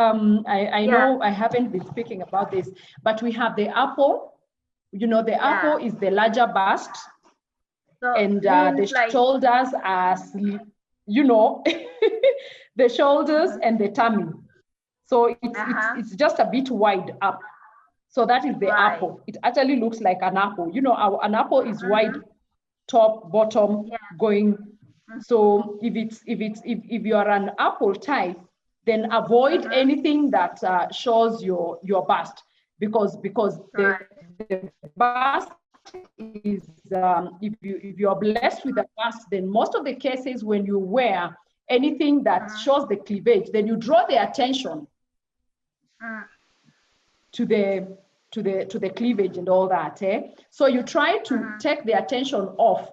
I know I haven't been speaking about this, but we have the apple. You know, the apple is the larger bust, so and the shoulders are, you know, the shoulders and the tummy. So it's just a bit wide up. So that is the apple. It actually looks like an apple. You know, an apple is wide, top, bottom, going. So if you are an apple type, then avoid anything that shows your bust, because the bust is if you're blessed with a bust, then most of the cases when you wear anything that shows the cleavage, then you draw the attention to the cleavage and all that. So you try to take the attention off.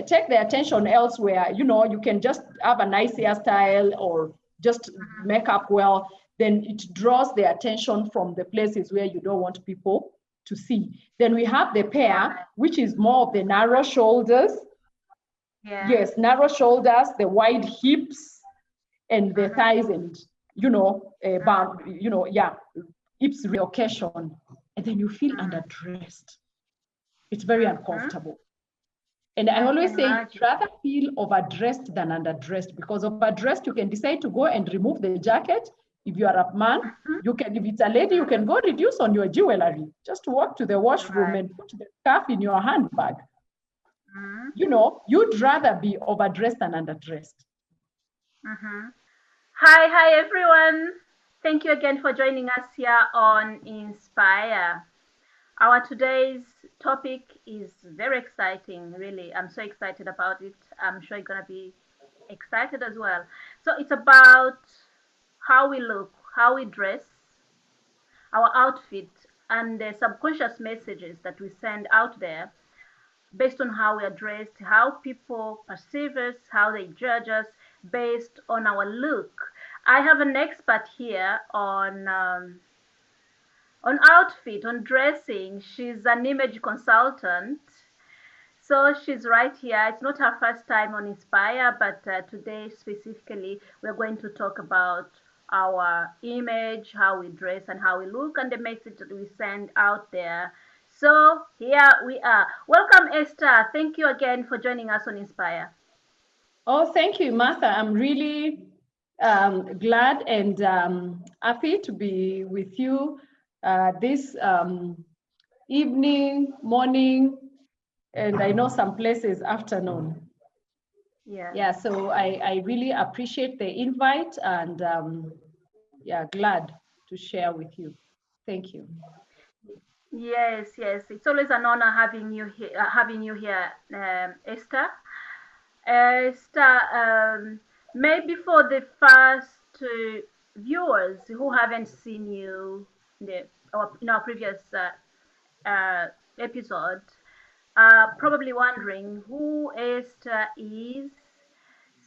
Take the attention elsewhere. You know, you can just have a nice hairstyle or just make up well. Then it draws the attention from the places where you don't want people to see. Then we have the pear, which is more of the narrow shoulders. Yes, narrow shoulders, the wide hips, and the thighs, and hips occasion, and then you feel underdressed. It's very uncomfortable. And I always say, rather feel overdressed than underdressed, because overdressed, you can decide to go and remove the jacket. If you are a man, you can, if it's a lady, you can go reduce on your jewelry, just to walk to the washroom and put the scarf in your handbag. You know, you'd rather be overdressed than underdressed. Hi, everyone. Thank you again for joining us here on Inspire. Our today's topic is very exciting, really. I'm so excited about it. I'm sure you're going to be excited as well. So it's about how we look, how we dress, our outfit, and the subconscious messages that we send out there based on how we are dressed, how people perceive us, how they judge us based on our look. I have an expert here on outfit, on dressing. She's an image consultant. So she's right here. It's not her first time on Inspire, but today specifically, we're going to talk about our image, how we dress and how we look, and the message that we send out there. So here we are. Welcome, Esther. Thank you again for joining us on Inspire. Oh, thank you, Emertha. I'm really glad and happy to be with you this evening, morning, and I know some places afternoon. Yeah, so I really appreciate the invite, and glad to share with you. Thank you. Yes, it's always an honor having you here, Esther. Esther, maybe for the first viewers who haven't seen you in our previous episode, probably wondering who Esther is.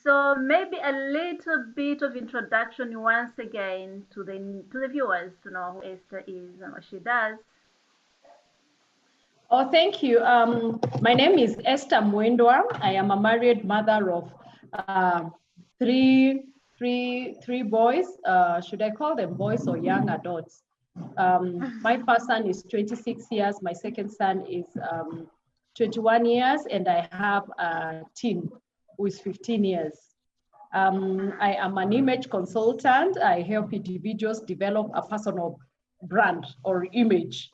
So maybe a little bit of introduction once again to the viewers to know who Esther is and what she does. Oh, thank you. My name is Esther Mwendwa. I am a married mother of three boys. Should I call them boys or young adults? My first son is 26 years. My second son is 21 years, and I have a teen who is 15 years. I am an image consultant. I help individuals develop a personal brand or image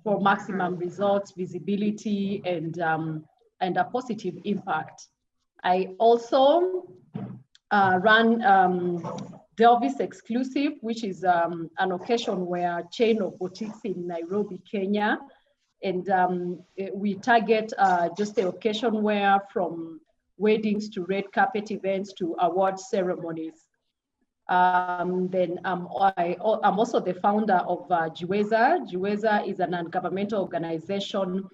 for maximum results, visibility, and a positive impact. I also run Delvis Exclusive, which is an occasion wear chain of boutiques in Nairobi, Kenya. And we target just the occasion wear, from weddings to red carpet events to award ceremonies. Then I'm also the founder of Jiweza. Jiweza is a non-governmental organization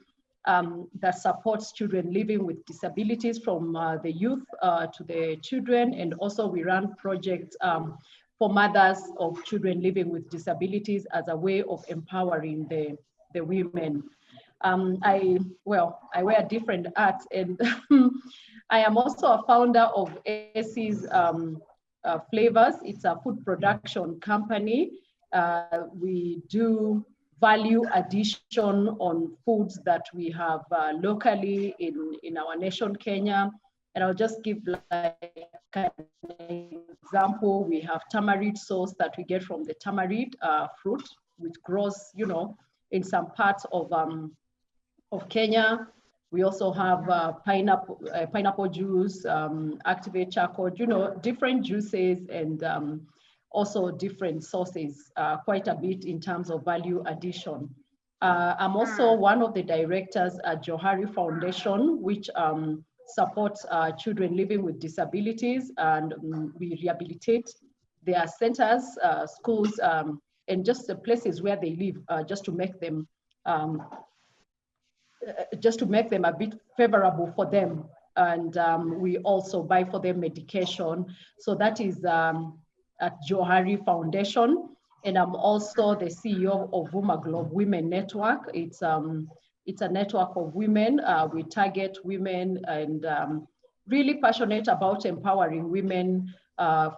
that supports children living with disabilities, from the youth to the children. And also we run projects for mothers of children living with disabilities as a way of empowering the women. I wear different hats, and I am also a founder of Essie's Flavors. It's a food production company. We do value addition on foods that we have locally in our nation, Kenya. And I'll just give like an example. We have tamarind sauce that we get from the tamarind fruit, which grows, you know, in some parts of Kenya. We also have pineapple juice, activate charcoal, you know, different juices and also different sauces, quite a bit in terms of value addition. I'm also one of the directors at Johari Foundation, which supports children living with disabilities, and we rehabilitate their centers, schools, and just the places where they live, just to make them a bit favorable for them. And we also buy for them medication. So that is at Johari Foundation. And I'm also the CEO of Globe Women Network. It's a network of women. We target women and really passionate about empowering women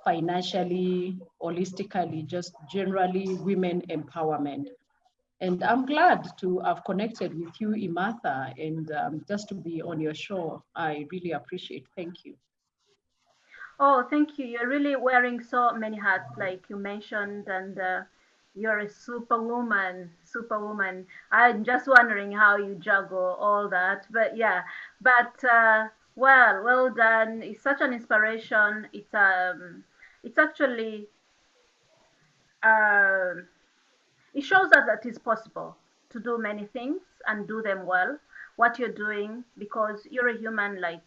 financially, holistically, just generally women empowerment. And I'm glad to have connected with you, Emertha, and just to be on your show. I really appreciate. Thank you. Oh, thank you. You're really wearing so many hats, like you mentioned, and you're a superwoman, superwoman. I'm just wondering how you juggle all that. But yeah, but well done. It's such an inspiration. It's actually um it shows us that it's possible to do many things and do them well. What you're doing, because you're a human like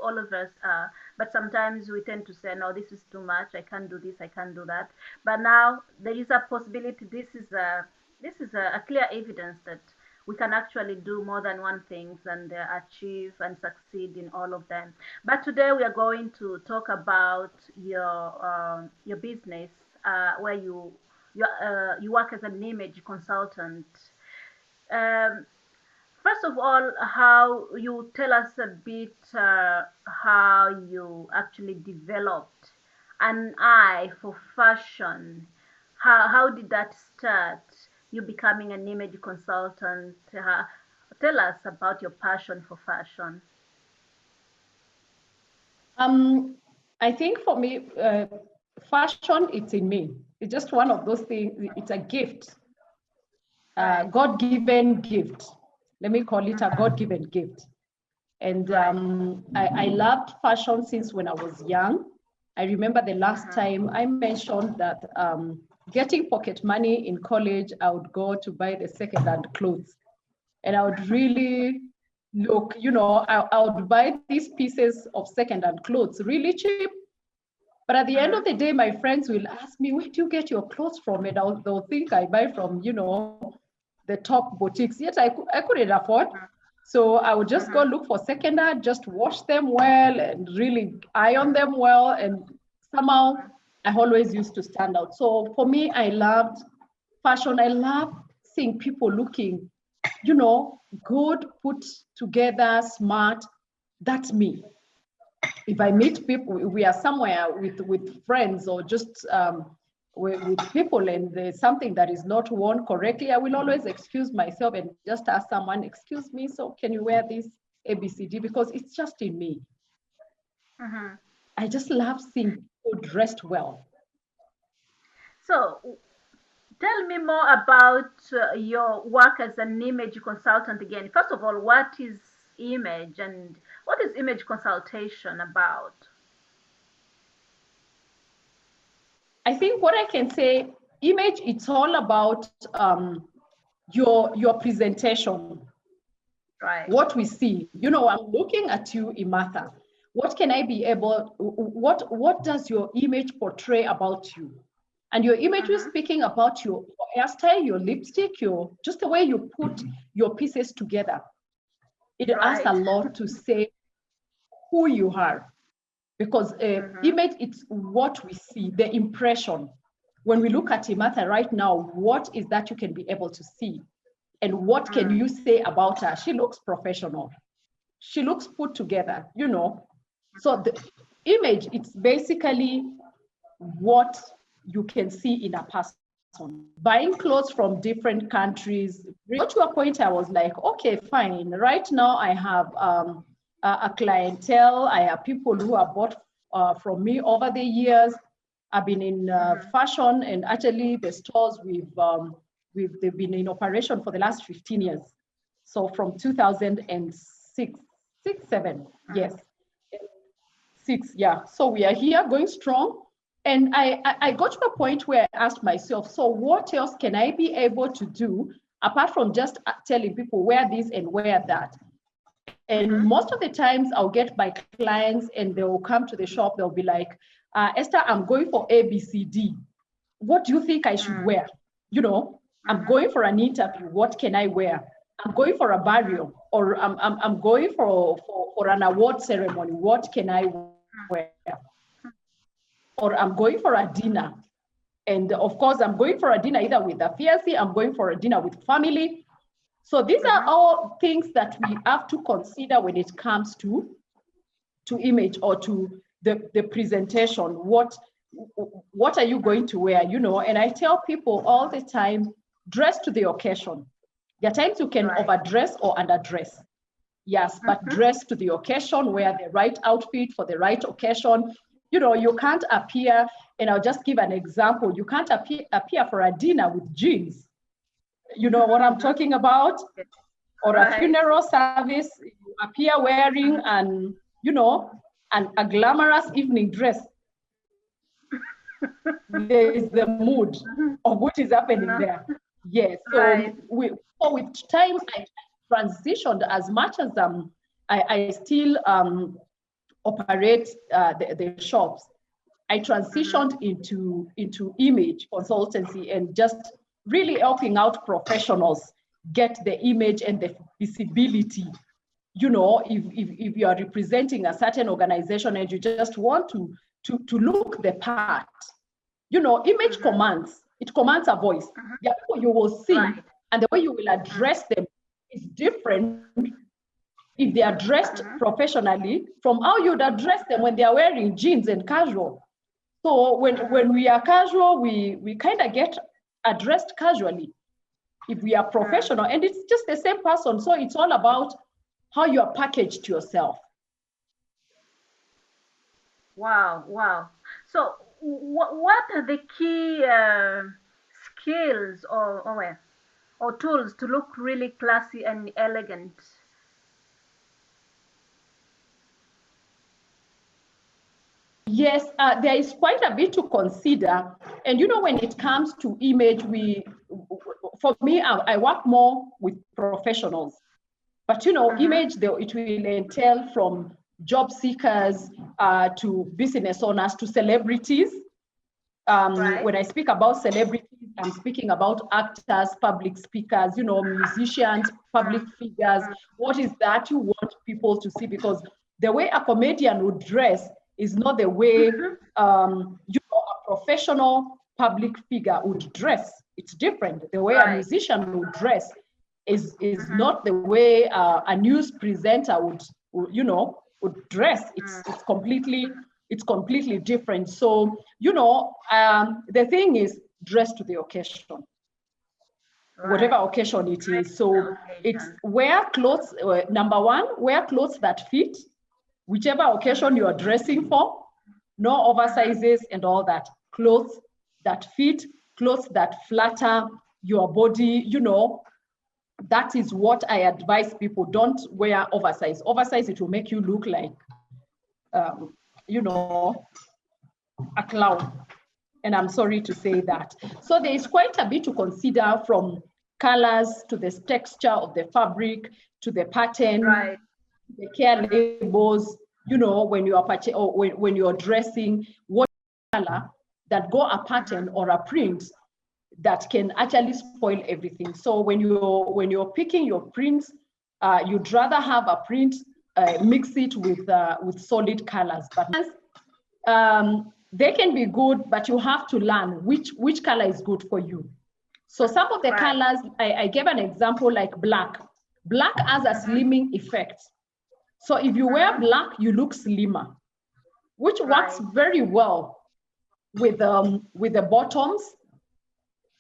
all of us are, but sometimes we tend to say, no, this is too much, I can't do this, I can't do that. But now there is a possibility. This is a clear evidence that we can actually do more than one things and achieve and succeed in all of them. But today we are going to talk about your business, where you work as an image consultant. um, First of all, how you tell us a bit, how you actually developed an eye for fashion. How did that start? You becoming an image consultant. Tell us about your passion for fashion. I think for me, fashion, it's in me. It's just one of those things. It's a gift, Right. God-given gift. Let me call it a God-given gift. And I loved fashion since when I was young. I remember the last time I mentioned that getting pocket money in college, I would go to buy the second-hand clothes. And I would really look, you know, I would buy these pieces of second-hand clothes really cheap. But at the end of the day, my friends will ask me, where do you get your clothes from? And they'll think I buy from, you know, the top boutiques. Yet I couldn't afford. So I would just go look for second-hand, just wash them well and really iron them well. And somehow I always used to stand out. So for me, I loved fashion. I love seeing people looking, you know, good, put together, smart. That's me. If I meet people, we are somewhere with friends or just with people and there's something that is not worn correctly, I will always excuse myself and just ask someone, excuse me, so can you wear this ABCD? Because it's just in me. I just love seeing people dressed well. So tell me more about your work as an image consultant again. First of all, what is image and what is image consultation about? I think what I can say, image, it's all about your presentation. Right. What we see, you know, I'm looking at you, Emertha. What can I be able, what does your image portray about you? And your image is speaking about your hairstyle, your lipstick, just the way you put your pieces together. It has a lot to say who you are. Because image, it's what we see, the impression. When we look at Emertha right now, what is that you can be able to see? And what can you say about her? She looks professional. She looks put together, you know. So image, it's basically what you can see in a person. Buying clothes from different countries, got to a point I was like, okay, fine. Right now I have a clientele. I have people who have bought from me over the years. I've been in fashion, and actually the stores they've been in operation for the last 15 years. So from 2006, 7, yes, 6, yeah. So we are here going strong. And I got to a point where I asked myself, so what else can I be able to do apart from just telling people wear this and wear that? And most of the times I'll get my clients and they'll come to the shop, they'll be like, Esther, I'm going for ABCD. What do you think I should wear? You know, I'm going for an interview. What can I wear? I'm going for a burial, or I'm going for an award ceremony. What can I wear? Or I'm going for a dinner. And of course, I'm going for a dinner either with a fiancé, I'm going for a dinner with family. So these are all things that we have to consider when it comes to image or to the presentation. What are you going to wear? You know, and I tell people all the time, dress to the occasion. There are times you can overdress or underdress. Yes, but dress to the occasion, wear the right outfit for the right occasion. You know, you can't appear, and I'll just give an example. You can't appear for a dinner with jeans. You know what I'm talking about? Or a funeral service, you appear wearing a glamorous evening dress. There is the mood of what is happening there. Yes, so with time, I transitioned as much as I still operate the shops. I transitioned into image consultancy and just really helping out professionals get the image and the visibility. You know, if you are representing a certain organization and you just want to look the part, you know, image commands. It commands a voice. The people you will see and the way you will address them is different if they are dressed professionally from how you'd address them when they are wearing jeans and casual. So when we are casual, we kind of get addressed casually. If we are professional, and it's just the same person, so it's all about how you are packaged yourself. Wow. So what are the key skills or tools to look really classy and elegant? Yes, there is quite a bit to consider. And you know, when it comes to image, for me, I work more with professionals. But you know, image, it will entail from job seekers to business owners to celebrities. When I speak about celebrities, I'm speaking about actors, public speakers, you know, musicians, public figures. What is that you want people to see? Because the way a comedian would dress is not the way you know, a professional public figure would dress. It's different. The way a musician would dress is not the way a news presenter would dress. It's completely different. So, you know, the thing is, dress to the occasion, whatever occasion it is. So it's wear clothes, number one, wear clothes that fit, whichever occasion you are dressing for, no oversizes and all that. Clothes that fit, clothes that flatter your body, you know. That is what I advise people. Don't wear oversize. Oversize, it will make you look like, you know, a clown. And I'm sorry to say that. So there is quite a bit to consider, from colors to the texture of the fabric to the pattern, the care labels, you know, when you are when you're dressing, what color that go a pattern or a print that can actually spoil everything. So when you're picking your prints, you'd rather have a print, mix it with solid colors. But they can be good, but you have to learn which color is good for you. So some of the colors, I gave an example like black. Black has a slimming effect. So if you wear black, you look slimmer. which works very well with the bottoms.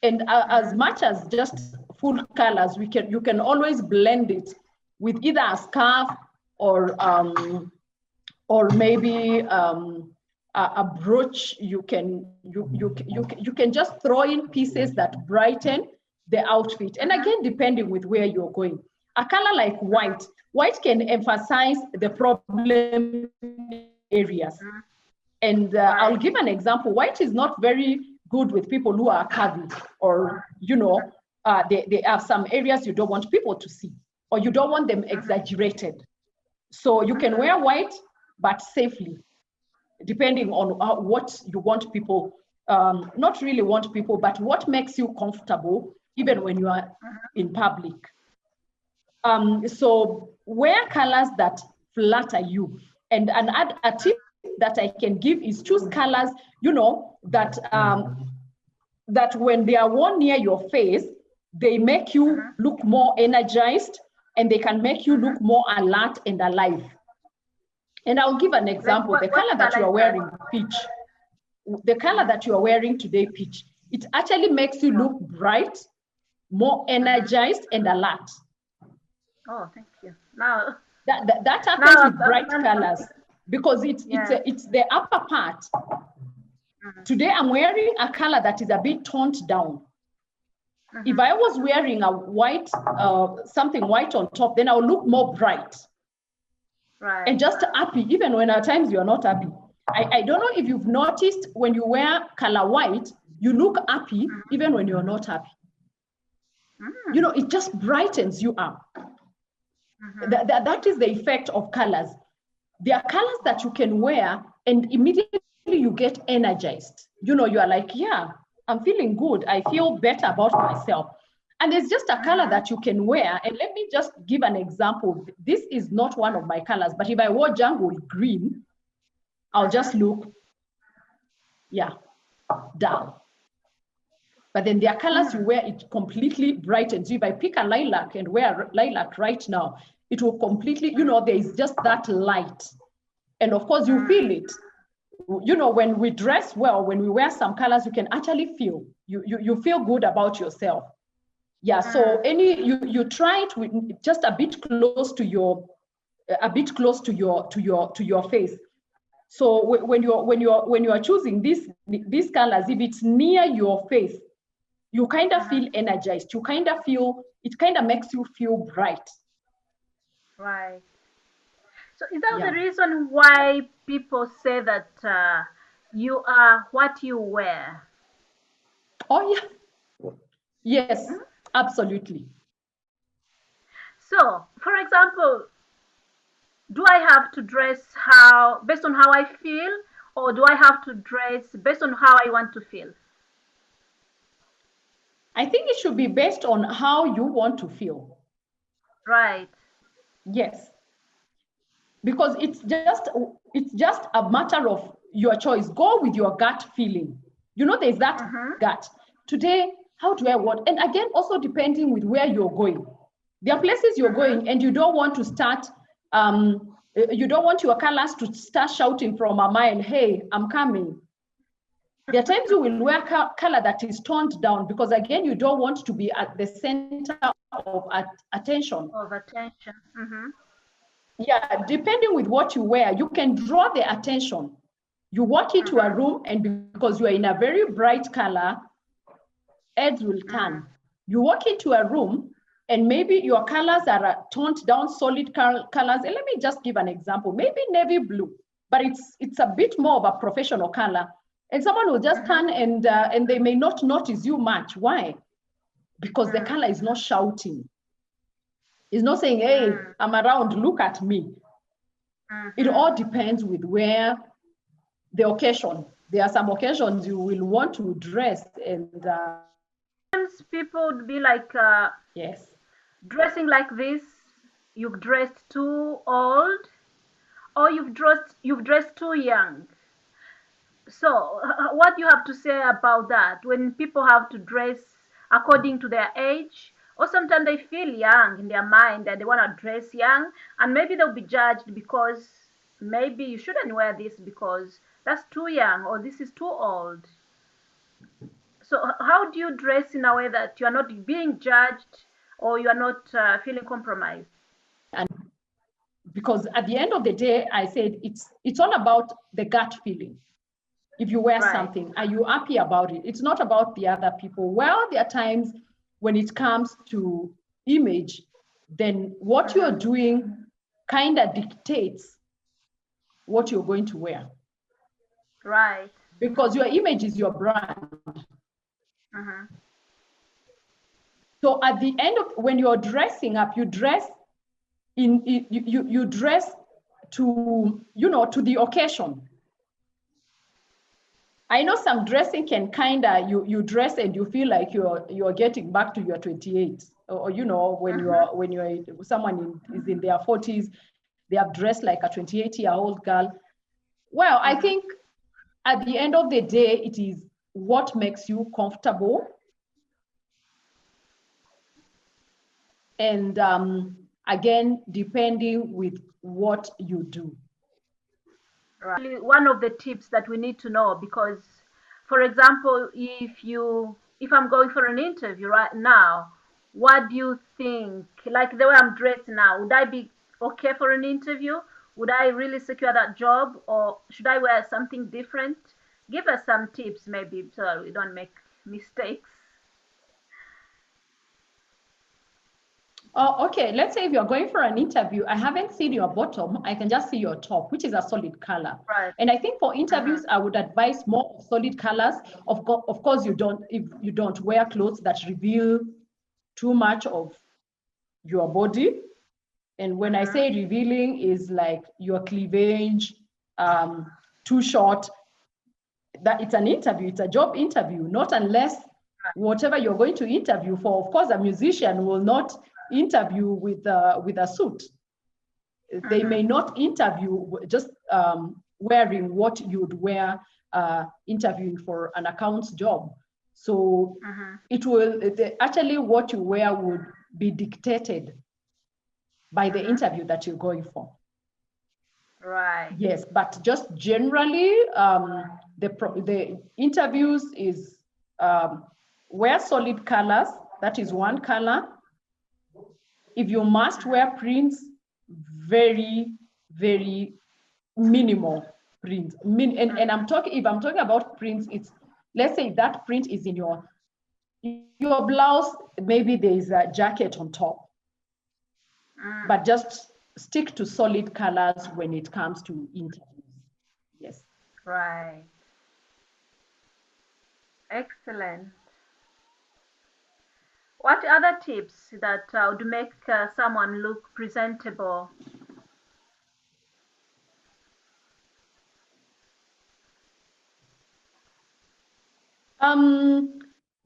And as much as just full colors, you can always blend it with either a scarf or maybe a brooch. You can just throw in pieces that brighten the outfit. And again, depending with where you're going, a color like white can emphasize the problem areas. And I'll give an example. White is not very good with people who are curvy, or they have some areas you don't want people to see, or you don't want them exaggerated. So you can wear white, but safely, depending on what you want people, not really want people, but what makes you comfortable, even when you are in public. So wear colors that flatter you. And a tip that I can give is choose colors, that when they are worn near your face, they make you look more energized, and they can make you look more alert and alive. And I'll give an example. The color that you are wearing, peach, the color that you are wearing today, peach, it actually makes you look bright, more energized and alert. Oh, thank you. Now that happens with bright colors, because it's the upper part. Today I'm wearing a color that is a bit toned down. If I was wearing a white, something white on top, then I'll look more bright. Right. And just happy, even when at times you're not happy. I don't know if you've noticed, when you wear color white, you look happy even when you're not happy. It just brightens you up. That is the effect of colors. There are colors that you can wear and immediately you get energized. You are like, yeah, I'm feeling good. I feel better about myself. And there's just a color that you can wear. And let me just give an example. This is not one of my colors, but if I wore jungle green, I'll just look, dull. But then there are colors you wear, it completely brightens. If I pick a lilac and wear lilac right now, it will completely, there is just that light. And of course, you feel it. When we dress well, when we wear some colors, you can actually feel, you feel good about yourself. Yeah, so you try it with just a bit close to your face. So when you are choosing these colors, if it's near your face, you kind of feel energized. You kind of feel, it kind of makes you feel bright. Right. So is that the reason why people say that you are what you wear? Oh, yeah. Yes, absolutely. So, for example, do I have to dress based on how I feel, or do I have to dress based on how I want to feel? I think it should be based on how you want to feel. Right. Yes. Because it's just a matter of your choice. Go with your gut feeling. There's that gut. Today, how do I want? And again, also depending with where you're going. There are places you're going and you don't want to start, you don't want your colors to start shouting from a mile, hey, I'm coming. There are times you will wear color that is toned down, because again, you don't want to be at the center of attention. Yeah, depending with what you wear, you can draw the attention. You walk into a room, and because you are in a very bright color, heads will turn. You walk into a room, and maybe your colors are toned down, solid colors. And let me just give an example. Maybe navy blue, but it's a bit more of a professional color. And someone will just turn and they may not notice you much. Why? Because the color is not shouting. It's not saying, hey, I'm around, look at me. It all depends with where the occasion. There are some occasions you will want to dress, and people would be like, yes, dressing like this, you've dressed too old, or you've dressed too young. So what do you have to say about that, when people have to dress according to their age, or sometimes they feel young in their mind and they want to dress young, and maybe they'll be judged because maybe you shouldn't wear this because that's too young or this is too old. So how do you dress in a way that you are not being judged or you are not feeling compromised? And because at the end of the day, I said it's all about the gut feeling. If you wear something, are you happy about it? It's not about the other people. Well, there are times when it comes to image, then what you're doing kind of dictates what you're going to wear. Right. Because your image is your brand. So at the end of, when you're dressing up, you dress you dress to, to the occasion. I know some dressing can kind of, you dress and you feel like you're getting back to your 28, or when you're someone is in their 40s, they have dressed like a 28-year-old girl. Well, I think at the end of the day, it is what makes you comfortable. And again, depending with what you do. Right. One of the tips that we need to know, because, for example, if I'm going for an interview right now, what do you think? Like the way I'm dressed now, would I be okay for an interview? Would I really secure that job, or should I wear something different? Give us some tips, maybe, so we don't make mistakes. Oh, okay. Let's say if you're going for an interview, I haven't seen your bottom. I can just see your top, which is a solid color. Right. And I think for interviews, I would advise more solid colors. Of course, if you don't wear clothes that reveal too much of your body. And when I say revealing, is like your cleavage, too short. That it's an interview, it's a job interview, not unless whatever you're going to interview for. Of course, a musician will not interview with a suit. They may not interview just wearing what you'd wear interviewing for an accounts job. So it will actually what you wear would be dictated by the interview that you're going for. Right. Yes, but just generally, the interviews is wear solid colors. That is one color. If you must wear prints, very, very minimal prints. And if I'm talking about prints, it's, let's say that print is in your blouse, maybe there is a jacket on top. But just stick to solid colors when it comes to interviews. Yes. Right. Excellent. What other tips that would make someone look presentable?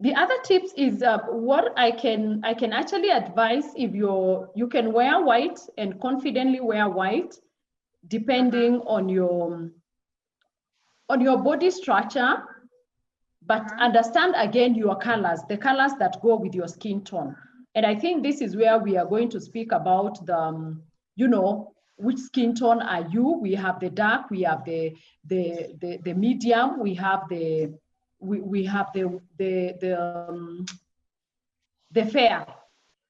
The other tips is what I can actually advise, if you can wear white and confidently wear white, depending on your body structure, but understand again your colors, the colors that go with your skin tone. And I think this is where we are going to speak about the, which skin tone are you? We have the dark, we have the medium, we have the fair.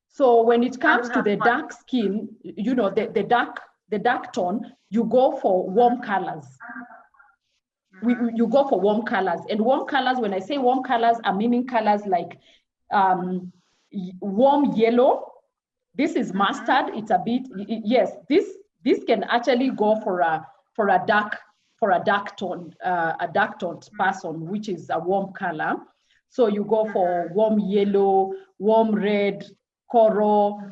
So when it comes to the dark skin, the dark tone, you go for warm colors. You go for warm colors. And warm colors, when I say warm colors, I'm meaning colors like warm yellow. This is mustard. It's a bit, yes, this can actually go for a dark tone, person, which is a warm color. So you go for warm yellow, warm red, coral,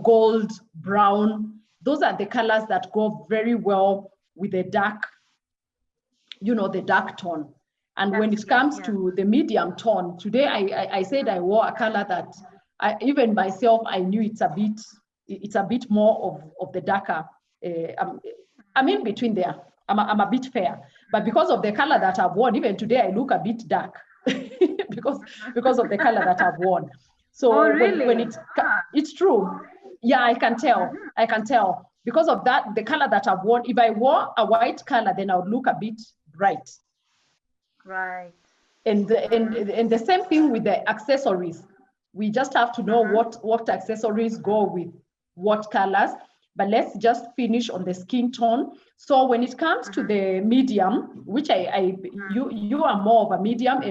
gold, brown. Those are the colors that go very well with the dark, the dark tone. And when it comes to the medium tone, today I said I wore a color that even myself, I knew it's a bit more of the darker. I'm in between there. I'm a bit fair, but because of the color that I've worn, even today I look a bit dark because of the color that I've worn. So when it's true, yeah, I can tell. because of that, the color that I've worn, if I wore a white color, then I would look a bit bright. Right. And the same thing with the accessories. We just have to know what accessories go with what colors. But let's just finish on the skin tone. So when it comes to the medium, which you are more of a medium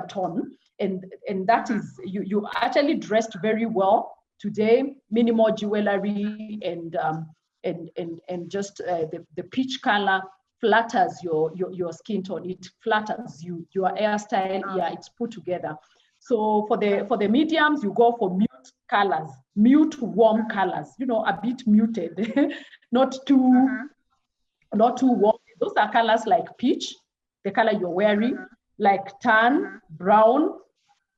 tone, and that is you actually dressed very well today. Minimal jewelry and just the peach color flatters your skin tone. It flatters your hairstyle. Yeah, it's put together. So for the mediums, you go for mute colors, mute warm colors. You know, a bit muted, not too warm. Those are colors like peach, the color you're wearing, like tan, brown,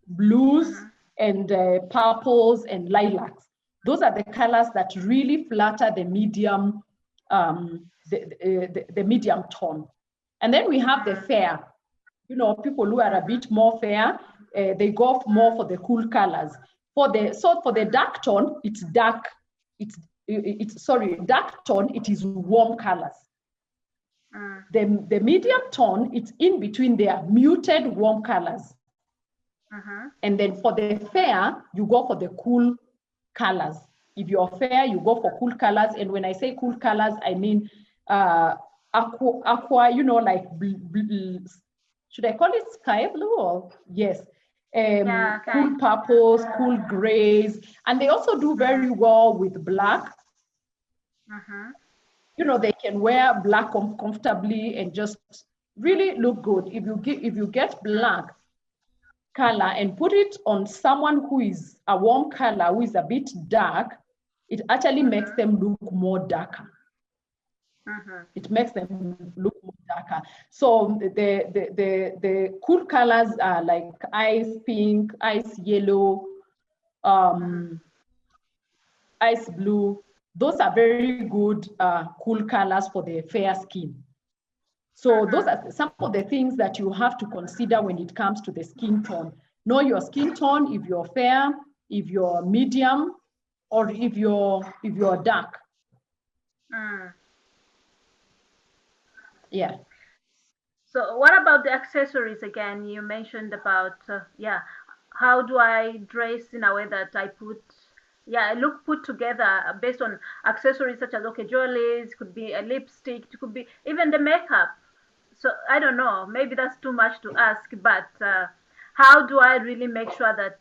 blues, and purples and lilacs. Those are the colors that really flatter the medium, the medium tone. And then we have the fair. You know, people who are a bit more fair, they go more for the cool colors. For the dark tone, it's dark. Dark tone, it is warm colors. The medium tone, it's in between their muted warm colors. And then for the fair, you go for the cool colors. If you're fair, you go for cool colors. And when I say cool colors, I mean aqua, you know, like should I call it sky blue or yes? Cool purples, cool grays. And they also do very well with black. You know, they can wear black comfortably and just really look good. If you get black color and put it on someone who is a warm color, who is a bit dark, it actually makes them look more darker. It makes them look more darker. So the cool colors are like ice pink, ice yellow, ice blue. Those are very good cool colors for the fair skin. So those are some of the things that you have to consider when it comes to the skin tone. Know your skin tone, if you're fair, if you're medium, or if you're dark. Yeah. So what about the accessories again? You mentioned about, how do I dress in a way that I look put together based on accessories such as, jewelry, could be a lipstick, it could be even the makeup. So I don't know, maybe that's too much to ask, but how do I really make sure that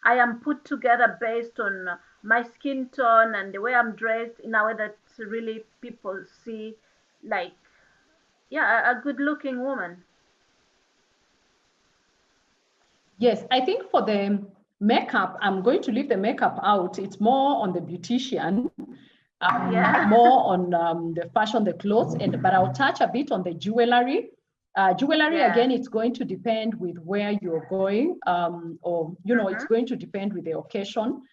I am put together based on my skin tone and the way I'm dressed in a way that really people see like, a good looking woman? Yes, I think for the makeup, I'm going to leave the makeup out. It's more on the beautician, more on the fashion, the clothes, but I'll touch a bit on the jewelry. Again, it's going to depend with where you're going, or, you know, it's going to depend with the occasion.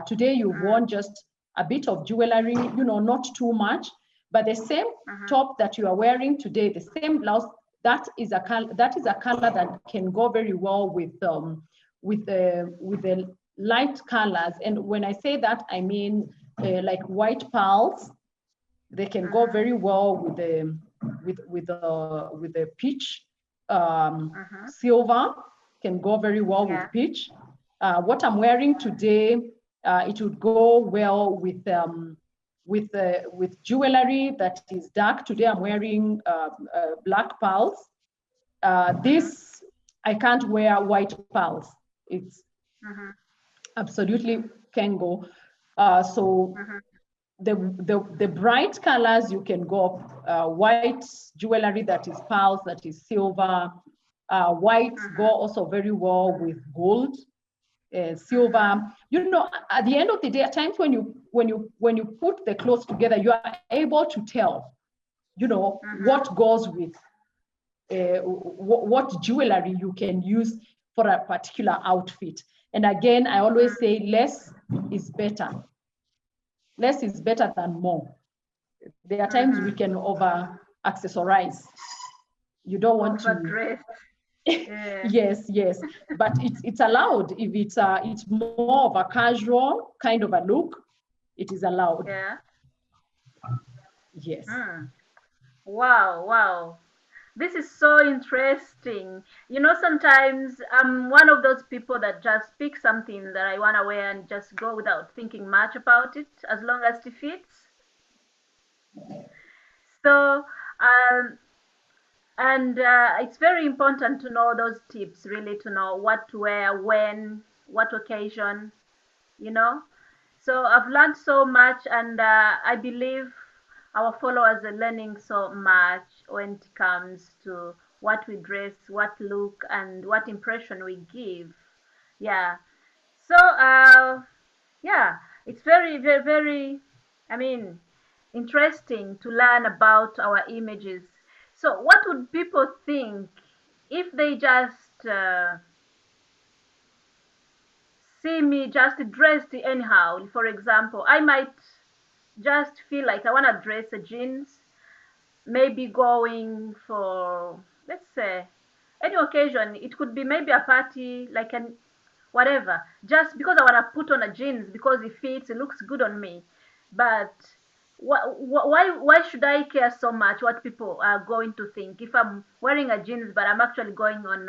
Today, you've worn just a bit of jewelry, you know, not too much, but the same top that you are wearing today, the same blouse, that is a color that can go very well with the light colors. And when I say that, I mean like white pearls. They can go very well with the peach. Silver can go very well with peach. What I'm wearing today, it would go well with jewelry that is dark. Today I'm wearing black pearls. This, I can't wear white pearls. It's absolutely can go. So the bright colors, you can go white jewelry that is pearls, that is silver. White go also very well with gold. Silver, you know, at the end of the day, at times when you put the clothes together, you are able to tell, you know, what goes with what jewelry you can use for a particular outfit. And again, I always say less is better. Less is better than more. There are times we can over accessorize. You don't want to. Yes, but it's allowed. If it's more of a casual kind of a look, it is allowed. Yes. Wow, wow. This is so interesting. You know, sometimes I'm one of those people that just pick something that I want to wear and just go without thinking much about it, as long as it fits. So, um, and it's very important to know those tips, really, to know what to wear, when, what occasion, you know. So I've learned so much, and I believe our followers are learning so much when it comes to what we dress, what look, and what impression we give. Yeah. So, yeah, it's very, very, very, I mean, interesting to learn about our images. So, what would people think if they just see me just dressed anyhow? For example, I might just feel like I want to dress a jeans, maybe going for, let's say, any occasion. It could be maybe a party, like an whatever, just because I want to put on a jeans because it fits, it looks good on me. But why should I care so much what people are going to think if I'm wearing a jeans but I'm actually going on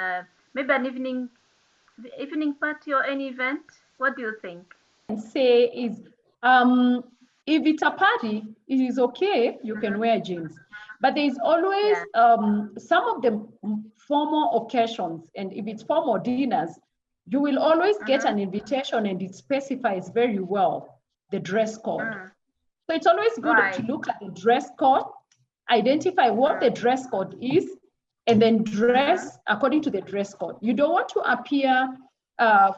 maybe an evening party or any event? What do you think? And say is, if it's a party, it is okay, you can wear jeans. But there is always Yeah. some of the formal occasions, and if it's formal dinners, you will always get an invitation and it specifies very well the dress code. So it's always good to Right. look at the dress code, identify what the dress code is, and then dress according to the dress code. You don't want to appear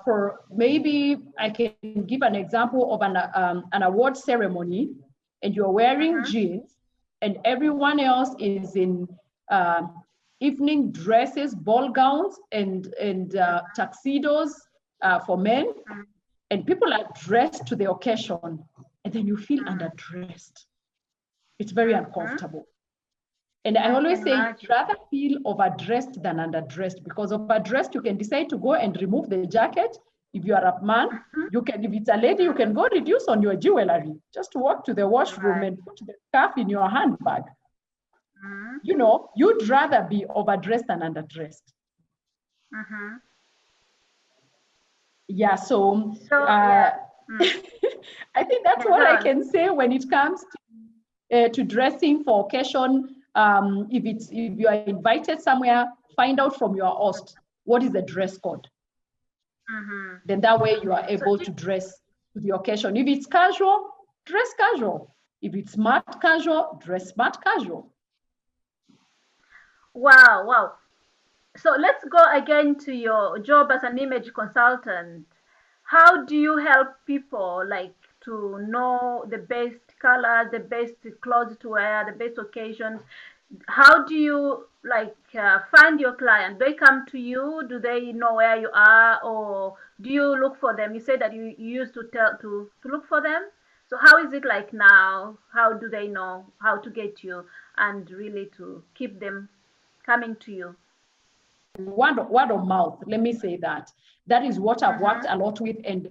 for, maybe I can give an example of an award ceremony, and you're wearing jeans, and everyone else is in evening dresses, ball gowns, and tuxedos for men, and people are dressed to the occasion, and then you feel underdressed. It's very uncomfortable. And I always say, you'd rather feel overdressed than underdressed, because overdressed, you can decide to go and remove the jacket. If you are a man, you can, if it's a lady, you can go reduce on your jewelry, just to walk to the washroom and put the scarf in your handbag. You know, you'd rather be overdressed than underdressed. Yeah, so Yeah. I think that's what I can say when it comes to dressing for occasion. If you are invited somewhere, find out from your host what is the dress code. Then that way you are able to dress to the occasion. If it's casual, dress casual. If it's smart casual, dress smart casual. Wow, wow. So let's go again to your job as an image consultant. How do you help people like to know the best colors, the best clothes to wear, the best occasions? How do you like find your client? Do they come to you? Do they know where you are, or do you look for them? You said that you used to look for them. So how is it like now? How do they know how to get you and really to keep them coming to you? Word of mouth, let me say that. That is what I've worked a lot with. And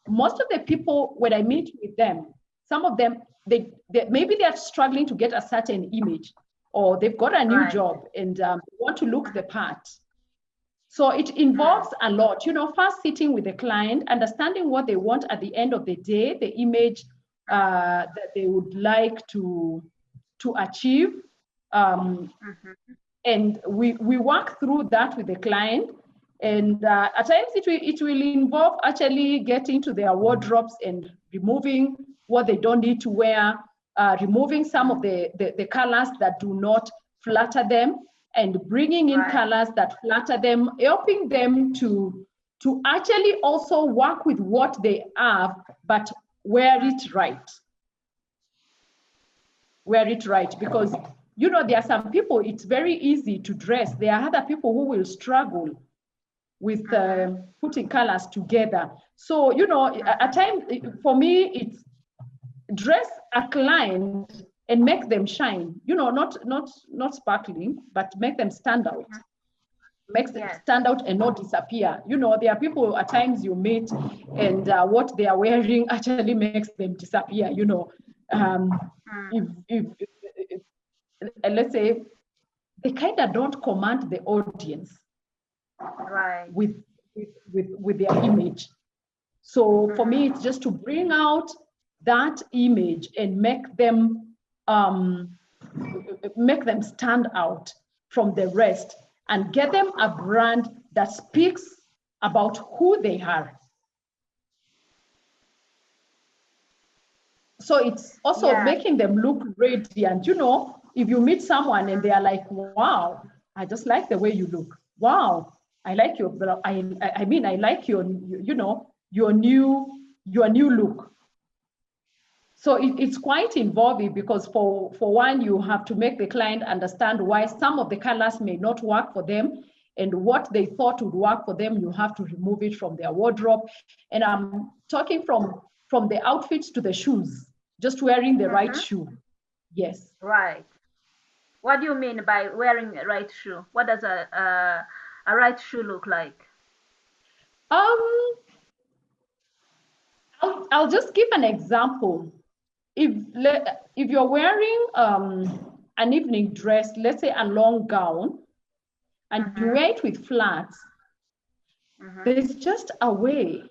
most of the people, when I meet with them, some of them, they maybe they're struggling to get a certain image, or they've got a new job and want to look the part. So it involves a lot, you know, first sitting with the client, understanding what they want at the end of the day, the image that they would like to achieve. And we work through that with the client. And at times it will involve actually getting to their wardrobes and removing what they don't need to wear, removing some of the colors that do not flatter them, and bringing in colors that flatter them, helping them to actually also work with what they have, but wear it right. Wear it right, because you know, there are some people, it's very easy to dress. There are other people who will struggle with putting colors together. So, you know, at times, for me, it's dress a client and make them shine. You know, not sparkling, but make them stand out. Makes them stand out and not disappear. You know, there are people at times you meet and what they are wearing actually makes them disappear, you know. if let's say they kind of don't command the audience Right. with their image. So for me, it's just to bring out that image and make them stand out from the rest and get them a brand that speaks about who they are. So it's also making them look radiant. You know, if you meet someone and they are like, wow, I just like the way you look. Wow, I like your, I mean, I like your, you know, your new look. So it's quite involving because for one, you have to make the client understand why some of the colors may not work for them, and what they thought would work for them, you have to remove it from their wardrobe. And I'm talking from the outfits to the shoes, just wearing the right shoe. Yes. Right. What do you mean by wearing the right shoe? What does a right shoe look like? I'll just give an example. If you're wearing an evening dress, let's say a long gown, and you wear it with flats, there's just a way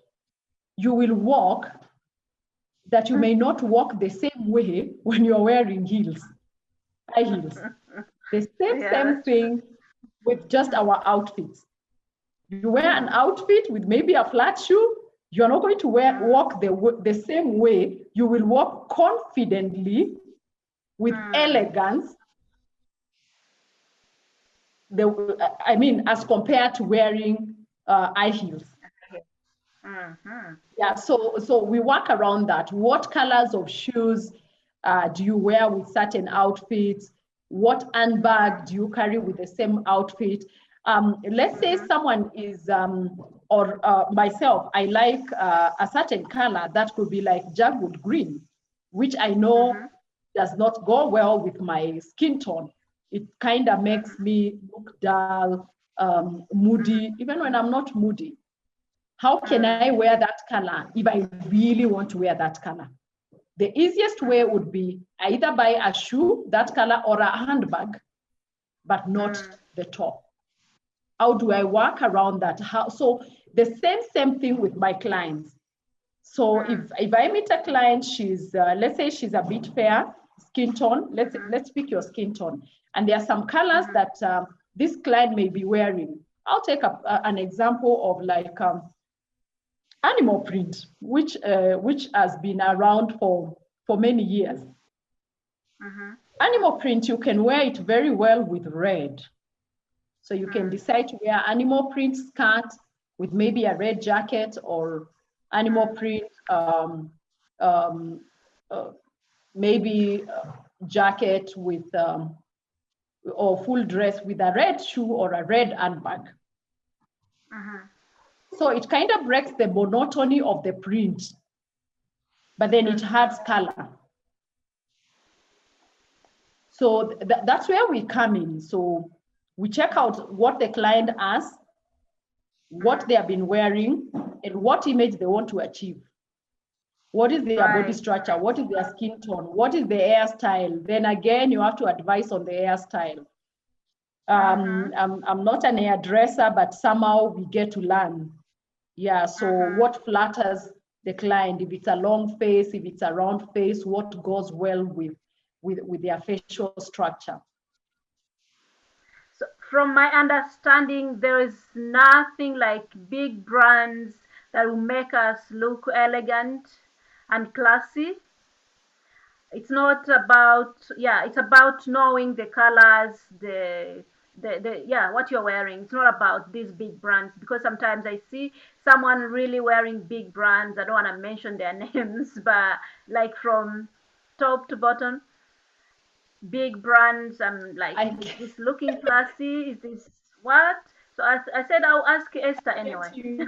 you will walk that you may not walk the same way when you're wearing heels, high heels. The same thing with just our outfits. You wear an outfit with maybe a flat shoe, you're not going to walk the same way. You will walk confidently with elegance. I mean, as compared to wearing high heels. Yeah, so we work around that. What colors of shoes do you wear with certain outfits? What handbag do you carry with the same outfit? Let's say someone is, or myself, I like a certain color that could be like jagwood green, which I know does not go well with my skin tone. It kind of makes me look dull, moody, even when I'm not moody. How can I wear that color if I really want to wear that color? The easiest way would be either buy a shoe, that color, or a handbag, but not the top. How do I work around that? So the same thing with my clients. So if I meet a client, she's, let's say she's a bit fair, skin tone, let's pick your skin tone. And there are some colors that this client may be wearing. I'll take an example of like animal print, which has been around for many years. Animal print, you can wear it very well with red. So you can decide to wear animal print skirt with maybe a red jacket, or animal print, maybe jacket with, or full dress with a red shoe or a red handbag. So it kind of breaks the monotony of the print, but then it adds color. So that's where we come in. So we check out what the client has, what they have been wearing, and what image they want to achieve. What is their body structure? What is their skin tone? What is the hairstyle? Then again, you have to advise on the hairstyle. I'm not an hairdresser, but somehow we get to learn. Yeah, so what flatters the client? If it's a long face, if it's a round face, what goes well with their facial structure? So from my understanding, there is nothing like big brands that will make us look elegant and classy. It's not about, it's about knowing the colors, what you're wearing. It's not about these big brands, because sometimes I see someone really wearing big brands. I don't want to mention their names, but like from top to bottom, big brands. I'm like, is this looking classy? Is this what? So I said I'll ask Esther anyway.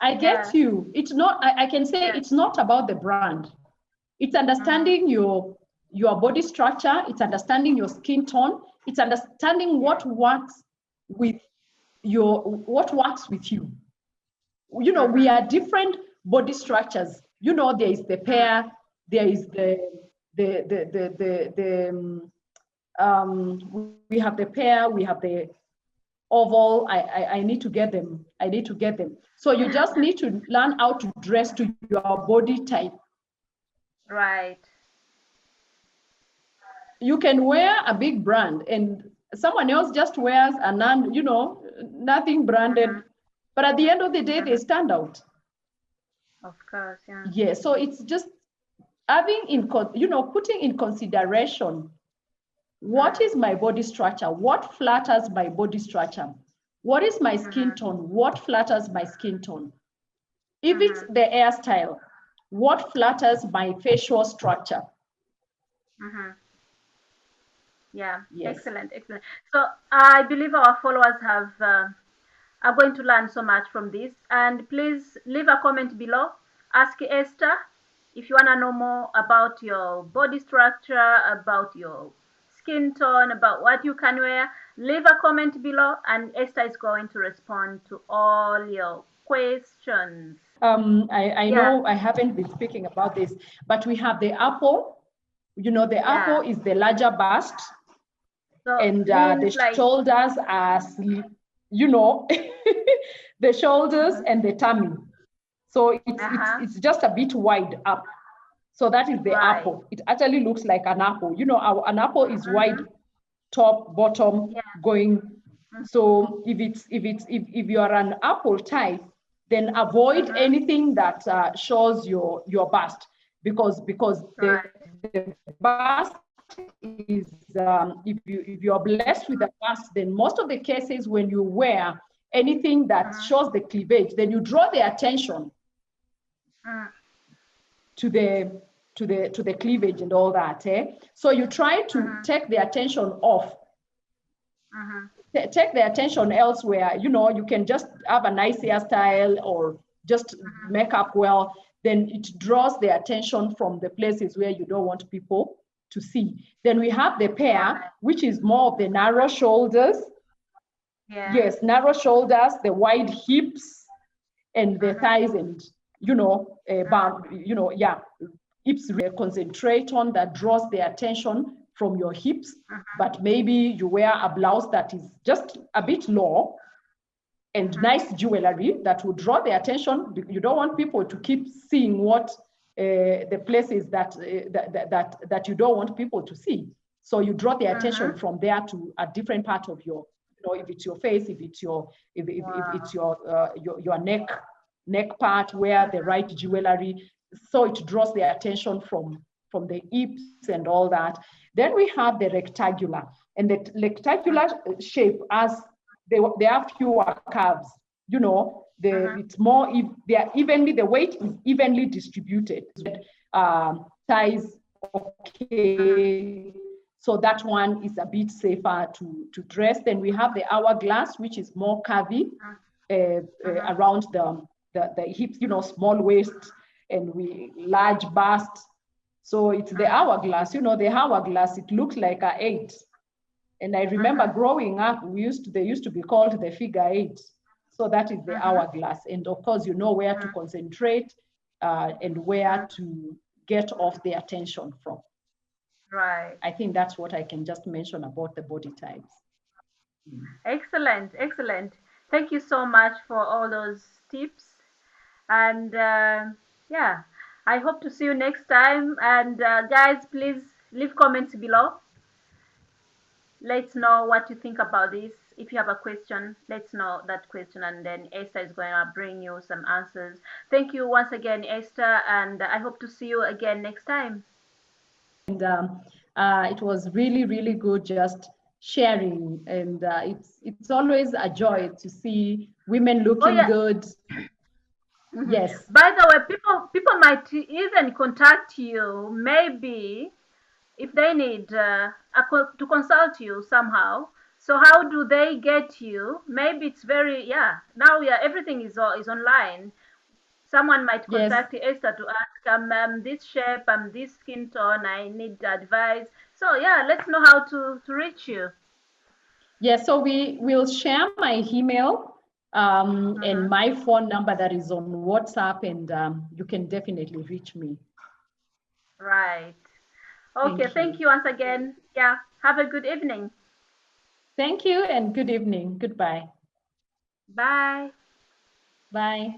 I get you. It's not, I can say it's not about the brand. It's understanding your body structure. It's understanding your skin tone. It's understanding what works with you. You know, we are different body structures. You know, there is the pear, There is we have the pear, we have the oval. I need to get them. I need to get them. So you just need to learn how to dress to your body type. Right. You can wear a big brand and someone else just wears a nothing branded, but at the end of the day, they stand out. Of course, yeah. Yeah, so it's just having putting in consideration, what is my body structure? What flatters my body structure? What is my skin tone? What flatters my skin tone? If it's the hairstyle, what flatters my facial structure? Yeah, Yes. excellent. So I believe our followers are going to learn so much from this. And please leave a comment below. Ask Esther if you want to know more about your body structure, about your skin tone, about what you can wear. Leave a comment below, and Esther is going to respond to all your questions. I know I haven't been speaking about this, but we have the apple. The apple is the larger bust, so and the shoulders are, the shoulders and the tummy. So it's just a bit wide up. So that is the apple. It actually looks like an apple. An apple is wide, top, bottom, going. So if you are an apple type, then avoid anything that shows your bust, because the bust is if you are blessed with a bust, then most of the cases when you wear anything that shows the cleavage, then you draw the attention to the cleavage and all that. So you try to take the attention off. Take the attention elsewhere. You can just have a nice hairstyle or just make up well. Then it draws the attention from the places where you don't want people to see. Then we have the pear, which is more of the narrow shoulders. Yeah. Yes, narrow shoulders, the wide hips, and the thighs, and hips concentrate on that draws the attention from your hips. But maybe you wear a blouse that is just a bit low and nice jewelry that will draw the attention. You don't want people to keep seeing what the places that you don't want people to see. So you draw the attention from there to a different part of your, if it's your face, if it's your neck part, where the right jewelry. So it draws the attention from the hips and all that. Then we have the rectangular, and the rectangular shape, as they have fewer curves. It's more, they are evenly, the weight is evenly distributed. Size, okay. So that one is a bit safer to dress. Then we have the hourglass, which is more curvy around the hips, small waist and large bust. So it's the hourglass. The hourglass, it looks like an 8. And I remember growing up, they used to be called the figure 8. So that is the hourglass. And of course, you know where to concentrate and where to get off the attention from. Right. I think that's what I can just mention about the body types. Excellent, excellent. Thank you so much for all those tips. And I hope to see you next time. And guys, please leave comments below. Let's know what you think about this. If you have a question, let's know that question, and then Esther is going to bring you some answers. Thank you once again, Esther, and I hope to see you again next time. And it was really, really good just sharing, and it's always a joy to see women looking good. Yes. By the way, people might even contact you, maybe, if they need to consult you somehow. So how do they get you? Maybe it's now everything is online. Someone might contact Esther to ask, I'm this shape, I'm this skin tone, I need advice. So let's know how to reach you. So we will share my email and my phone number that is on WhatsApp, and you can definitely reach me. Right. Okay, thank you once again. Yeah, have a good evening. Thank you and good evening. Goodbye. Bye. Bye.